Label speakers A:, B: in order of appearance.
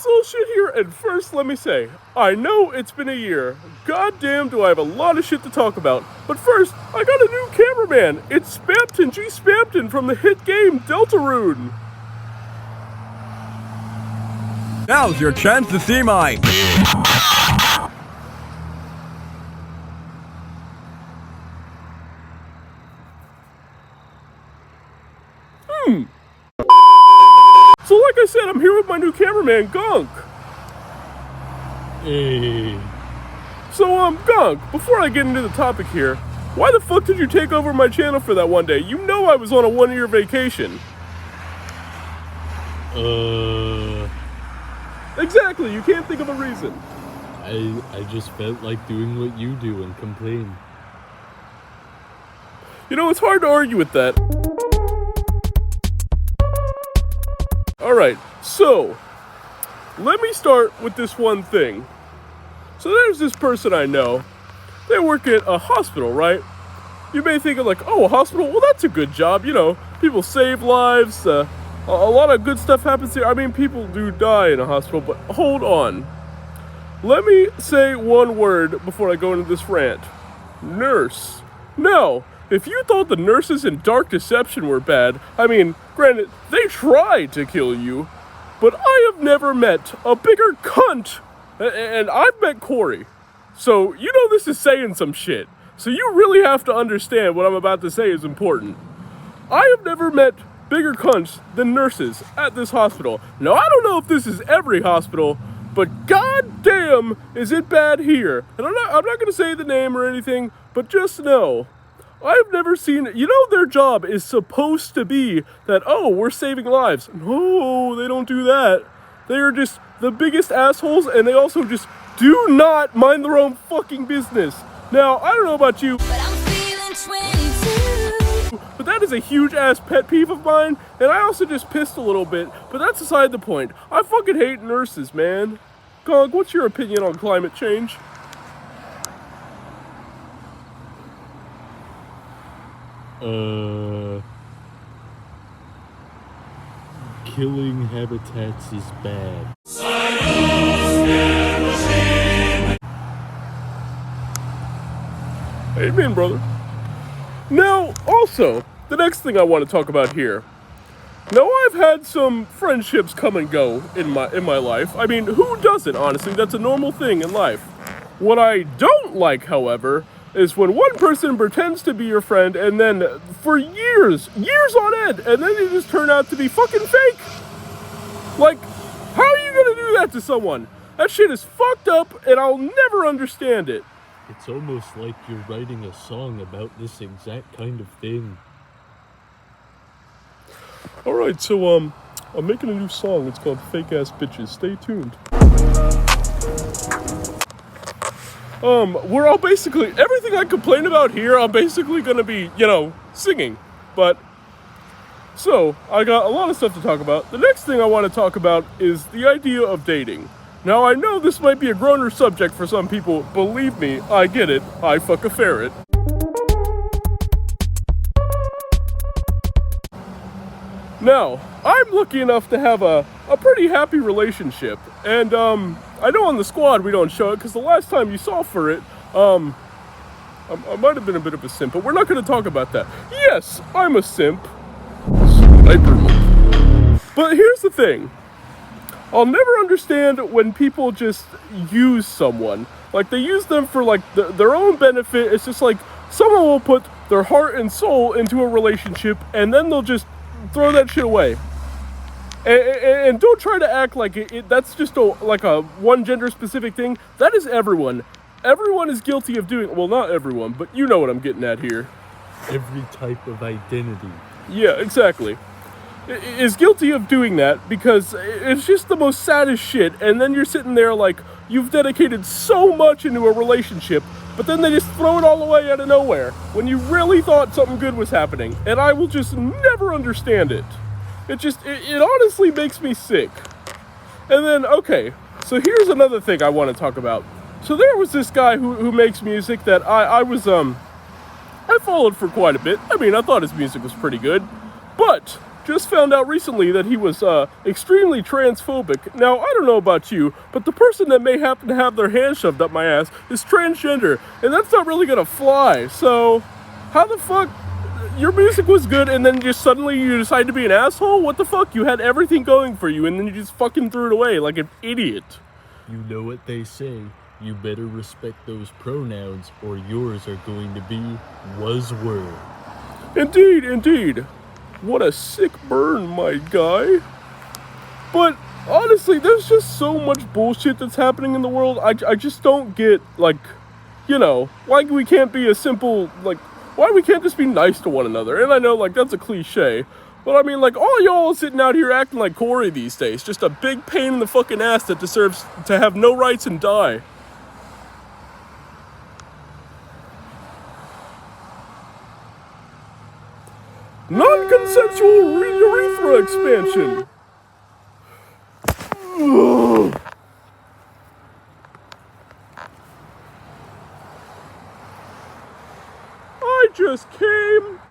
A: this little shit here, and first let me say, I know it's been a year. Goddamn do I have a lot of shit to talk about. But first, I got a new cameraman. It's Spampton G. Spampton from the hit game Deltarune.
B: Now's your chance to see mine.
A: So like I said, I'm here with my new cameraman, Gunk.
C: Hey.
A: So, Gunk, before I get into the topic here, why the fuck did you take over my channel for that one day? You know I was on a 1-year vacation. Exactly, you can't think of a reason.
C: I just felt like doing what you do and complain.
A: You know, it's hard to argue with that. Alright, so, let me start with this one thing. So there's this person I know. They work at a hospital, right? You may think of like, oh, a hospital? Well, that's a good job, you know. People save lives, a lot of good stuff happens here. I mean, people do die in a hospital, but hold on. Let me say one word before I go into this rant. Nurse. No. If you thought the nurses in Dark Deception were bad, I mean, granted, they tried to kill you, but I have never met a bigger cunt, and I've met Corey. So, you know this is saying some shit. So you really have to understand what I'm about to say is important. I have never met bigger cunts than nurses at this hospital. Now, I don't know if this is every hospital, but goddamn is it bad here. And I'm not going to say the name or anything, but just know, I've never seen, you know, their job is supposed to be that, oh, we're saving lives. No, they don't do that. They are just the biggest assholes, and they also just do not mind their own fucking business. Now, I don't know about you,
D: But I'm feeling 22.
A: but that is a huge ass pet peeve of mine, and I also just pissed a little bit, but that's aside the point. I fucking hate nurses, man. Gog, what's your opinion on climate change?
C: Killing habitats is bad.
A: Amen, brother. Now, also, the next thing I want to talk about here. Now, I've had some friendships come and go in my life. I mean, who doesn't, honestly? That's a normal thing in life. What I don't like, however, is when one person pretends to be your friend and then for years on end, and then they just turn out to be fucking fake. Like, how are you gonna do that to someone? That shit is fucked up, and I'll never understand it.
C: It's almost like you're writing a song about this exact kind of thing.
A: Alright, so, I'm making a new song. It's called Fake Ass Bitches. Stay tuned. Where I'll basically, everything I complain about here, I'm basically gonna be, you know, singing. But, so, I got a lot of stuff to talk about. The next thing I want to talk about is the idea of dating. Now, I know this might be a groaner subject for some people. Believe me, I get it. I fuck a ferret. Now, I'm lucky enough to have a pretty happy relationship, and I know on the squad we don't show it, because the last time you saw for it, I might have been a bit of a simp, but we're not going to talk about that. Yes, I'm a simp. Sniper. But here's the thing. I'll never understand when people just use someone. Like, they use them for, like, their own benefit. It's just like, someone will put their heart and soul into a relationship, and then they'll just throw that shit away. And don't try to act like that's just like a one gender specific thing. That is everyone. Everyone is guilty of doing, well, not everyone, but you know what I'm getting at here.
C: Every type of identity.
A: Yeah, exactly. Is guilty of doing that because it's just the most saddest shit, and then you're sitting there like, you've dedicated so much into a relationship, but then they just throw it all away out of nowhere when you really thought something good was happening, and I will just never understand it. It honestly makes me sick. And then, okay, so here's another thing I want to talk about. So there was this guy who makes music that I followed for quite a bit. I mean, I thought his music was pretty good, but just found out recently that he was extremely transphobic. Now, I don't know about you, but the person that may happen to have their hand shoved up my ass is transgender, and that's not really gonna fly. So, how the fuck? Your music was good, and then just suddenly you decide to be an asshole? What the fuck? You had everything going for you, and then you just fucking threw it away like an idiot.
C: You know what they say. You better respect those pronouns, or yours are going to be was-were.
A: Indeed, indeed. What a sick burn, my guy. But honestly, there's just so much bullshit that's happening in the world. I just don't get, like, you know, why we can't be a simple, like, why we can't just be nice to one another. And I know, like, that's a cliche. But I mean, like, all y'all sitting out here acting like Corey these days. Just a big pain in the fucking ass that deserves to have no rights and die. Non-consensual urethra expansion. Ugh. I just came